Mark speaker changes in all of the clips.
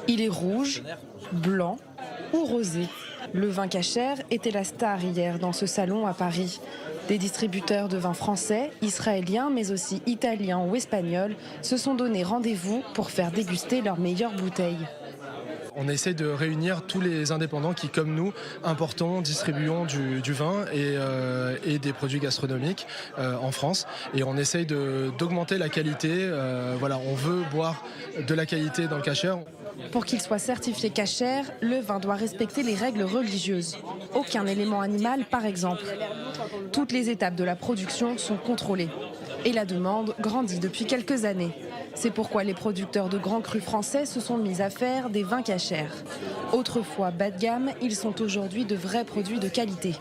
Speaker 1: Il est rouge, blanc ou rosé. Le vin cachère était la star hier dans ce salon à Paris. Des distributeurs de vins français, israéliens, mais aussi italiens ou espagnols se sont donné rendez-vous pour faire déguster leurs meilleures bouteilles.
Speaker 2: On essaie de réunir tous les indépendants qui, comme nous, importons, distribuons du vin et des produits gastronomiques en France. Et on essaye d'augmenter la qualité. On veut boire de la qualité dans le cachère.
Speaker 1: Pour qu'il soit certifié cachère, le vin doit respecter les règles religieuses. Aucun élément animal, par exemple. Toutes les étapes de la production sont contrôlées. Et la demande grandit depuis quelques années. C'est pourquoi les producteurs de grands crus français se sont mis à faire des vins cachères. Autrefois bas de gamme, ils sont aujourd'hui de vrais produits de qualité.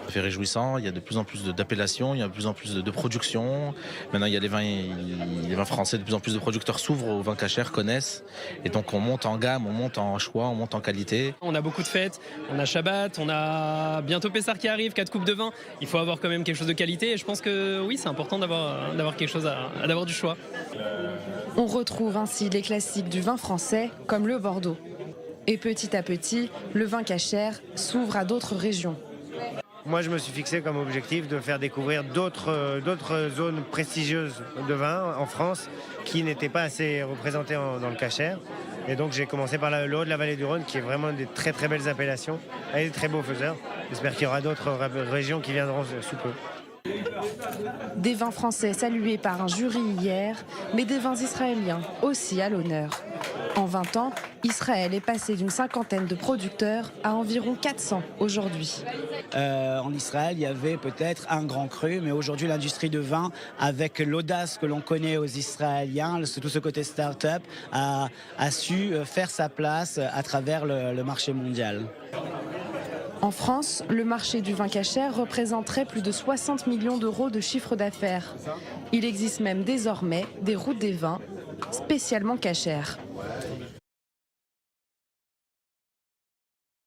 Speaker 3: C'est réjouissant, il y a de plus en plus d'appellations, il y a de plus en plus de production. Maintenant, il y a les vins français, de plus en plus de producteurs s'ouvrent aux vins cachères, connaissent. Et donc, on monte en gamme, on monte en choix, on monte en qualité.
Speaker 4: On a beaucoup de fêtes, on a Shabbat, on a bientôt Pessah qui arrive, 4 coupes de vin. Il faut avoir quand même quelque chose de qualité et je pense que oui, c'est important d'avoir quelque chose, d'avoir du choix.
Speaker 1: On retrouve ainsi les classiques du vin français, comme le Bordeaux. Et petit à petit, le vin cachère s'ouvre à d'autres régions.
Speaker 5: Moi, je me suis fixé comme objectif de faire découvrir d'autres zones prestigieuses de vin en France qui n'étaient pas assez représentées dans le cachère. Et donc, j'ai commencé par le haut de la vallée du Rhône, qui est vraiment des très très belles appellations, avec des très beaux faiseurs. J'espère qu'il y aura d'autres régions qui viendront sous peu.
Speaker 1: Des vins français salués par un jury hier, mais des vins israéliens aussi à l'honneur. En 20 ans, Israël est passé d'une cinquantaine de producteurs à environ 400 aujourd'hui.
Speaker 6: En Israël, il y avait peut-être un grand cru, mais aujourd'hui, l'industrie de vin, avec l'audace que l'on connaît aux Israéliens, tout ce côté start-up, a su faire sa place à travers le marché mondial.
Speaker 1: En France, le marché du vin cachère représenterait plus de 60 millions d'euros de chiffre d'affaires. Il existe même désormais des routes des vins spécialement cachères.